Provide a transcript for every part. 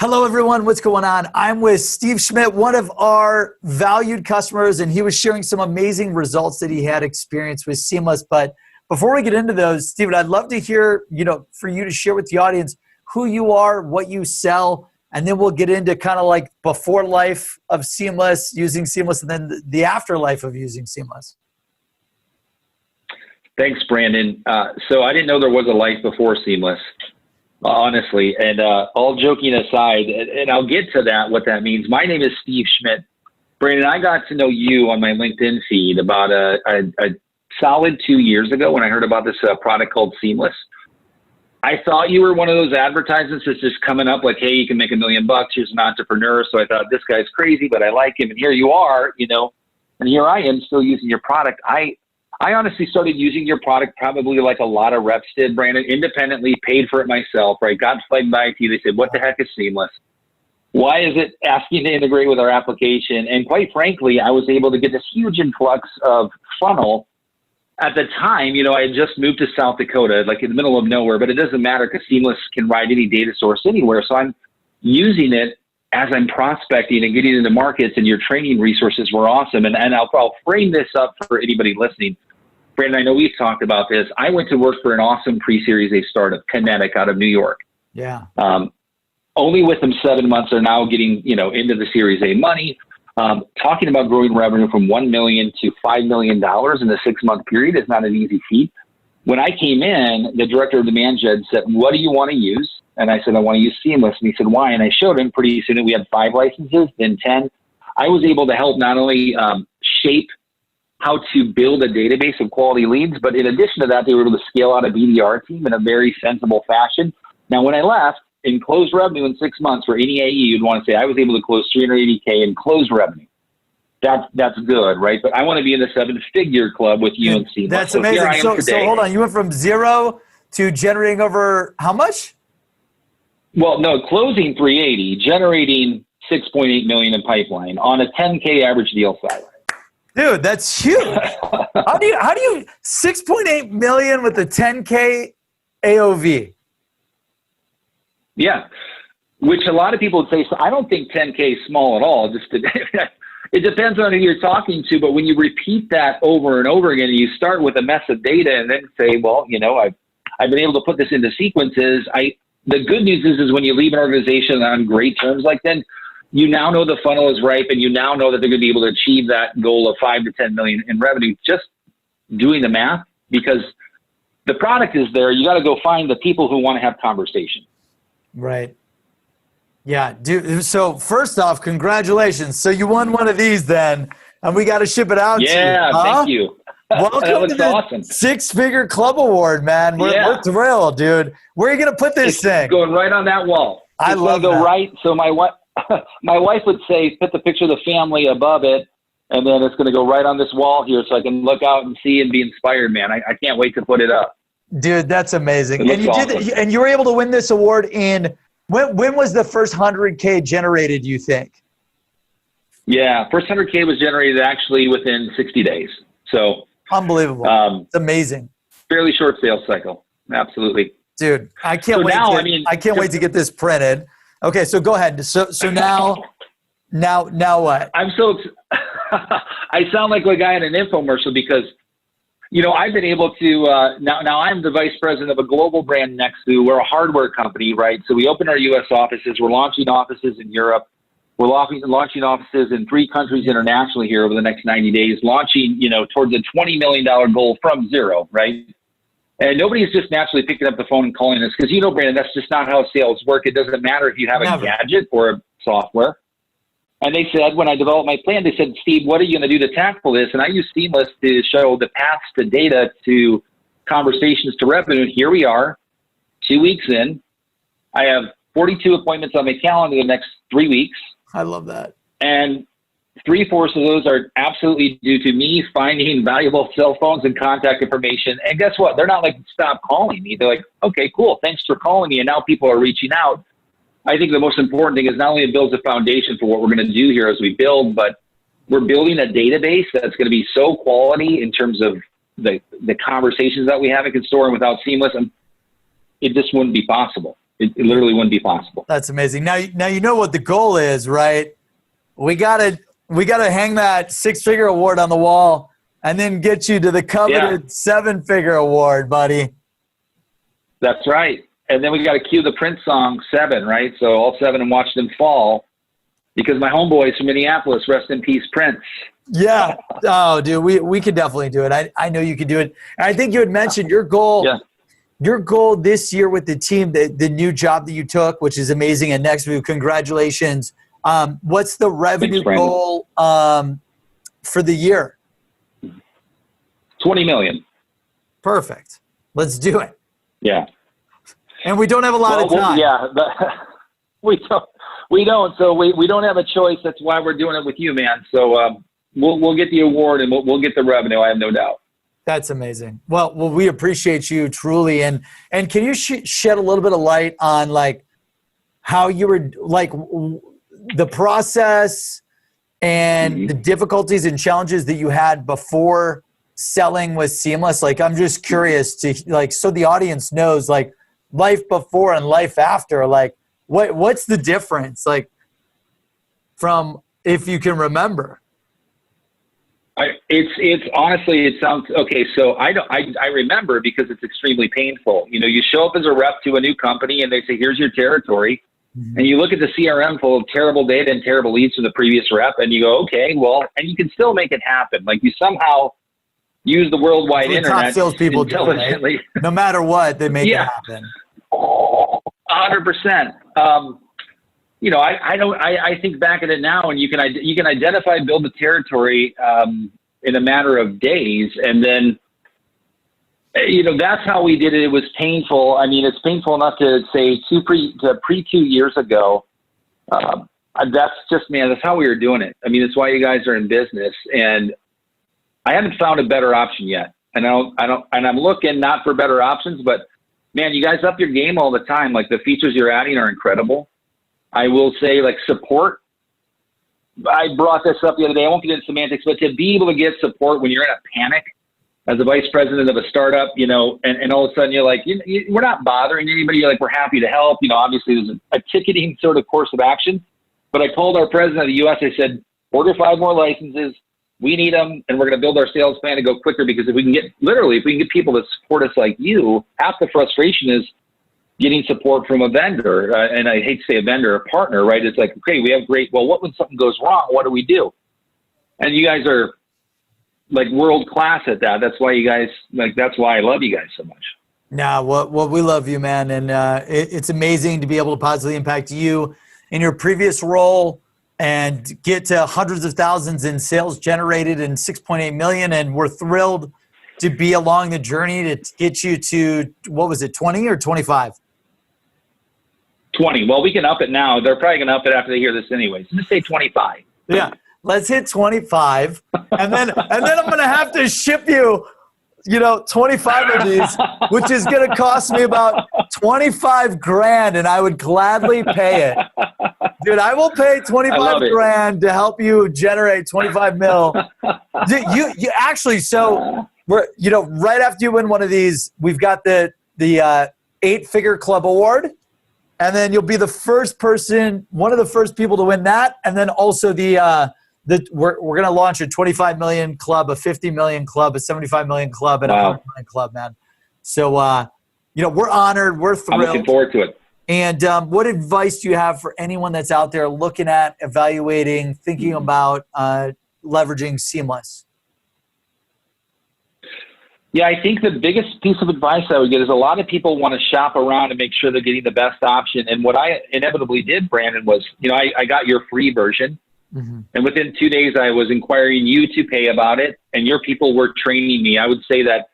Hello, everyone. What's going on? I'm with Steve Schmidt, one of our valued customers, and he was sharing some amazing results that he had experienced with Seamless. But before we get into those, Steven, I'd love to hear, for you to share with the audience who you are, what you sell, and then we'll get into kind of like before life of Seamless, using Seamless, and then the afterlife of using Seamless. Thanks, Brandon. So I didn't know there was a life before Seamless, honestly. And all joking aside, and I'll get to that, what that means. My name is Steve Schmidt. Brandon, I got to know you on my LinkedIn feed about a solid 2 years ago when I heard about this product called Seamless. I thought you were one of those advertisements that's just coming up like, hey, you can make $1 million. Here's an entrepreneur. So I thought, this guy's crazy, but I like him. And here you are, and here I am still using your product. I honestly started using your product probably like a lot of reps did, Brandon, independently, paid for it myself, right? Got flagged by IT. They said, what the heck is Seamless? Why is it asking to integrate with our application? And quite frankly, I was able to get this huge influx of funnel. At the time, I had just moved to South Dakota, like in the middle of nowhere, but it doesn't matter because Seamless can ride any data source anywhere. So I'm using it as I'm prospecting and getting into markets, and your training resources were awesome. And I'll frame this up for anybody listening. Brandon, I know we've talked about this. I went to work for an awesome pre-Series A startup, Kinetic, out of New York. Yeah. Only with them 7 months are now getting, into the Series A money. Talking about growing revenue from $1 million to $5 million in a 6-month period is not an easy feat. When I came in, the director of demand gen said, what do you want to use? And I said, I want to use Seamless. And he said, why? And I showed him. Pretty soon we had 5 licenses, then 10. I was able to help not only shape how to build a database of quality leads, but in addition to that, they were able to scale out a BDR team in a very sensible fashion. Now, when I left, in closed revenue in 6 months for any AE, you'd want to say, I was able to close $380K in closed revenue. That's good, right? But I want to be in the 7-figure club with you and Seamless. That's amazing. So hold on, you went from 0 to generating over how much? Well, no, closing 380, generating 6.8 million in pipeline on a 10K average deal size. Dude, that's huge. How do you 6.8 million with a 10K AOV? Yeah, which a lot of people would say, so I don't think 10K is small at all. It depends on who you're talking to, but when you repeat that over and over again, and you start with a mess of data and then say, well, I've been able to put this into sequences. The good news is when you leave an organization on great terms like that, you now know the funnel is ripe, and you now know that they're going to be able to achieve that goal of 5 to 10 million in revenue, just doing the math, because the product is there. You got to go find the people who want to have conversations. Right. Yeah, dude. So first off, congratulations. So you won one of these then, and we got to ship it out to you. Yeah, thank you. Welcome to the awesome. 6-figure club award, man. We're thrilled, dude. Where are you going to put this thing? Going right on that wall. I love that. Go right. So my wife would say, put the picture of the family above it, and then it's going to go right on this wall here so I can look out and see and be inspired, man. I can't wait to put it up. Dude, that's amazing. And you awesome. and you were able to win this award in, when was the first 100K generated, you think? Yeah, first 100K was generated actually within 60 days. So unbelievable. It's amazing. Fairly short sales cycle. Absolutely. Dude, I can't wait. I can't wait to get this printed. Okay, so go ahead. So now what? I'm so I sound like a guy in an infomercial because I've been able to, now I'm the vice president of a global brand, NEXVOO. We're a hardware company, right? So we opened our U.S. offices. We're launching offices in Europe. We're launching offices in 3 countries internationally here over the next 90 days, launching, towards a $20 million goal from 0, right? And nobody's just naturally picking up the phone and calling us because, Brandon, that's just not how sales work. It doesn't matter if you have a gadget or a software. And they said, when I developed my plan, they said, Steve, what are you going to do to tackle this? And I use Seamless to show the paths to data to conversations to revenue. And here we are, 2 weeks in. I have 42 appointments on my calendar the next 3 weeks. I love that. And 3/4 of those are absolutely due to me finding valuable cell phones and contact information. And guess what? They're not like, stop calling me. They're like, okay, cool. Thanks for calling me. And now people are reaching out. I think the most important thing is not only it builds a foundation for what we're going to do here as we build, but we're building a database that's going to be so quality in terms of the conversations that we have in store, and without Seamless, it just wouldn't be possible. It literally wouldn't be possible. That's amazing. Now you know what the goal is, right? We gotta hang that 6-figure award on the wall and then get you to the coveted 7-figure award, buddy. That's right. And then we got to cue the Prince song 7, right? So all 7 and watch them fall, because my homeboys from Minneapolis, rest in peace, Prince. Yeah. Oh, dude, we could definitely do it. I know you could do it. And I think you had mentioned your goal. Yeah. Your goal this year with the team, the new job that you took, which is amazing at NEXVOO. Congratulations. What's the revenue goal for the year? 20 million. Perfect. Let's do it. Yeah. And we don't have a lot of time. We don't. So we don't have a choice. That's why we're doing it with you, man. So we'll get the award and we'll get the revenue. I have no doubt. That's amazing. Well, we appreciate you truly. And can you shed a little bit of light on like how you were like the process and the difficulties and challenges that you had before selling with Seamless? Like, I'm just curious to like, so the audience knows like life before and life after, like what's the difference? Like from, if you can remember. It's honestly, it sounds okay. So I remember, because it's extremely painful. You know, you show up as a rep to a new company and they say, here's your territory. And you look at the CRM full of terrible data and terrible leads from the previous rep and you go, okay, well, and you can still make it happen. Like you somehow use the worldwide internet. Top salespeople do, right? No matter what, they make it happen. 100%. You know, I think back at it now, and you can identify, build the territory in a matter of days, and then, you know, that's how we did it. It was painful. I mean, it's painful enough to say pre 2 years ago. That's just, man, that's how we were doing it. I mean, it's why you guys are in business, and I haven't found a better option yet. And I'm looking not for better options, but man, you guys up your game all the time. Like the features you're adding are incredible. I will say, like, support. I brought this up the other day. I won't get into semantics, but to be able to get support when you're in a panic as a vice president of a startup, you know, and all of a sudden you're like, we're not bothering anybody. You're like, we're happy to help. You know, obviously there's a ticketing sort of course of action. But I told our president of the U.S., I said, order 5 more licenses. We need them, and we're going to build our sales plan to go quicker, because if we can get people to support us like you, half the frustration is getting support from a vendor, and I hate to say a vendor, a partner, right? It's like, okay, we have great, well, what when something goes wrong? What do we do? And you guys are like world class at that. That's why you guys, like, that's why I love you guys so much. Nah, well, we love you, man. And it's amazing to be able to positively impact you in your previous role and get to hundreds of thousands in sales generated in 6.8 million. And we're thrilled to be along the journey to get you to, what was it, 20 or 25? 20. Well, we can up it now. They're probably going to up it after they hear this anyway. So just say 25. Yeah, let's hit 25. And then I'm going to have to ship you, 25 of these, which is going to cost me about 25 grand, and I would gladly pay it. Dude, I will pay 25 grand to help you generate 25 mil. You actually, so we're, right after you win one of these, we've got the 8-figure club award, and then you'll be the first person, one of the first people to win that, and then also we're going to launch a 25 million club, a 50 million club, a 75 million club, and a 100 million club, man. So, we're honored. We're thrilled. I'm looking forward to it. And what advice do you have for anyone that's out there looking at, evaluating, thinking about leveraging Seamless? Yeah, I think the biggest piece of advice I would get is a lot of people want to shop around and make sure they're getting the best option. And what I inevitably did, Brandon, was, I got your free version. Mm-hmm. And within 2 days, I was inquiring you to pay about it, and your people were training me. I would say that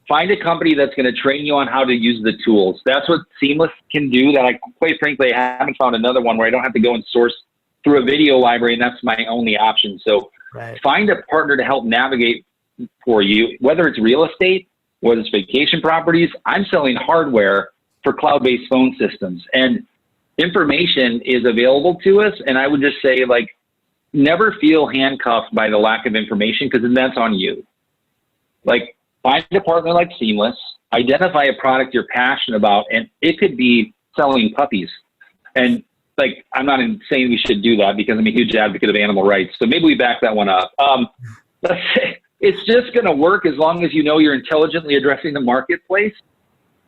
find a company that's going to train you on how to use the tools. That's what Seamless can do. That quite frankly, I haven't found another one where I don't have to go and source through a video library, and that's my only option. So find a partner to help navigate for you, whether it's real estate, whether it's vacation properties. I'm selling hardware for cloud-based phone systems, and information is available to us. And I would just say, like, never feel handcuffed by the lack of information, because then that's on you. Like, find a partner like Seamless, identify a product you're passionate about, and it could be selling puppies. And like, I'm not saying we should do that because I'm a huge advocate of animal rights. So maybe we back that one up. Let's say it's just going to work as long as you know you're intelligently addressing the marketplace.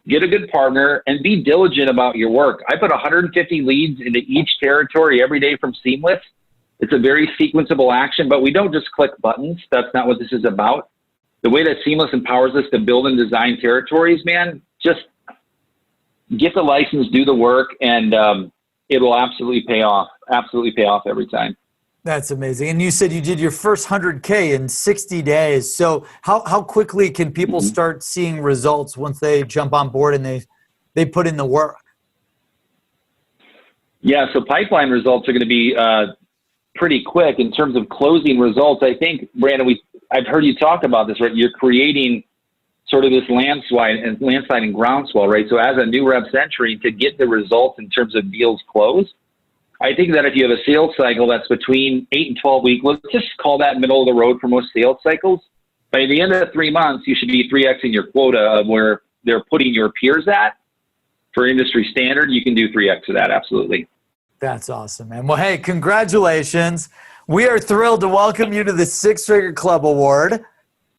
Get a good partner and be diligent about your work. I put 150 leads into each territory every day from Seamless. It's a very sequenceable action, but we don't just click buttons. That's not what this is about. The way that Seamless empowers us to build and design territories, man, just get the license, do the work, and it will absolutely pay off. Absolutely pay off every time. That's amazing. And you said you did your first 100K in 60 days. So how quickly can people start seeing results once they jump on board and they put in the work? Yeah, so pipeline results are going to be pretty quick in terms of closing results. I think, Brandon, I've heard you talk about this, right? You're creating sort of this landslide and groundswell, right? So as a new rep's entry, to get the results in terms of deals closed, I think that if you have a sales cycle that's between 8 and 12 weeks, let's just call that middle of the road for most sales cycles. By the end of 3 months, you should be 3Xing your quota of where they're putting your peers at. For industry standard, you can do 3X of that, absolutely. That's awesome, man. Well, hey, congratulations. We are thrilled to welcome you to the Six Figure Club Award.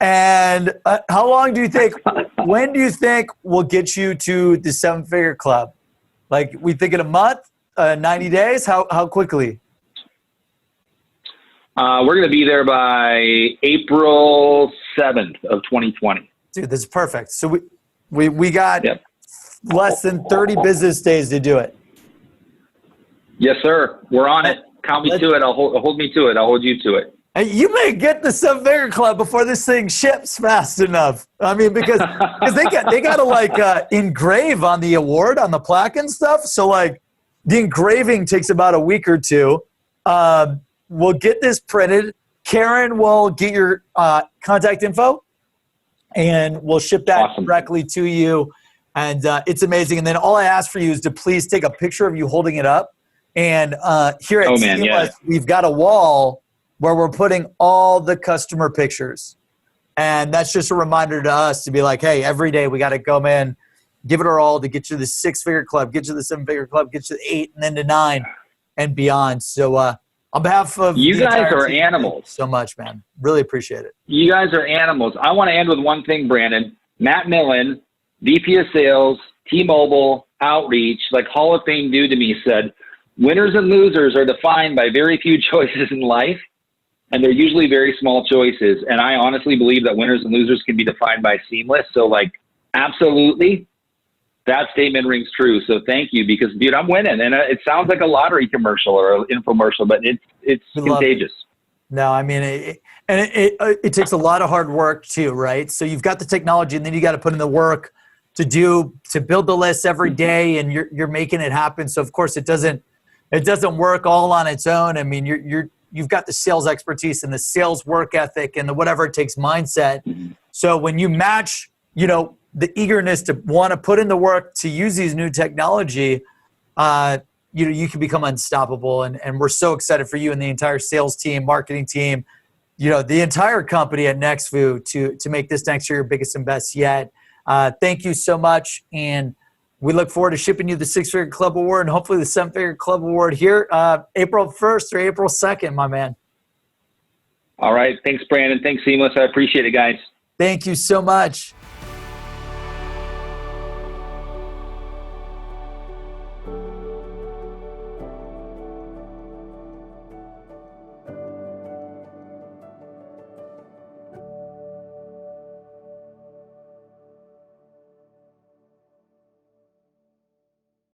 And how long do you think, when do you think we'll get you to the 7-figure club? Like, we think in a month, 90 days? How quickly? We're going to be there by April 7th of 2020. Dude, this is perfect. So we got less than 30 business days to do it. Yes, sir. We're on it. Count me to it. Hold me to it. I'll hold you to it. And you may get the 7-figure club before this thing ships fast enough. I mean, because they got to like engrave on the award, on the plaque and stuff. So like the engraving takes about a week or two. We'll get this printed. Karen will get your contact info, and we'll ship that directly to you. And it's amazing. And then all I ask for you is to please take a picture of you holding it up. And here at Seamless, we've got a wall where we're putting all the customer pictures. And that's just a reminder to us to be like, hey, every day we got to go in, give it our all to get you the 6-figure club, get you the 7-figure club, get you the 8 and then to 9 and beyond. So on behalf of you guys are animals. So much, man. Really appreciate it. You guys are animals. I want to end with one thing, Brandon. Matt Millen, VP of Sales, T-Mobile, Outreach, like Hall of Fame dude to me, said, winners and losers are defined by very few choices in life, and they're usually very small choices. And I honestly believe that winners and losers can be defined by Seamless. So like, absolutely, that statement rings true. So thank you, because dude, I'm winning. And it sounds like a lottery commercial or an infomercial, but it's contagious. No, I mean, it takes a lot of hard work too, right? So you've got the technology, and then you got to put in the work to build the list every day, and you're making it happen. So of course it doesn't work all on its own. I mean, you've got the sales expertise and the sales work ethic and the whatever it takes mindset. So when you match, the eagerness to want to put in the work to use these new technology, you can become unstoppable. And we're so excited for you and the entire sales team, marketing team, the entire company at NEXVOO to make this next year your biggest and best yet. Thank you so much. And we look forward to shipping you the 6-figure club award and hopefully the 7-figure club award here April 1st or April 2nd, my man. All right. Thanks, Brandon. Thanks, Seamless. I appreciate it, guys. Thank you so much.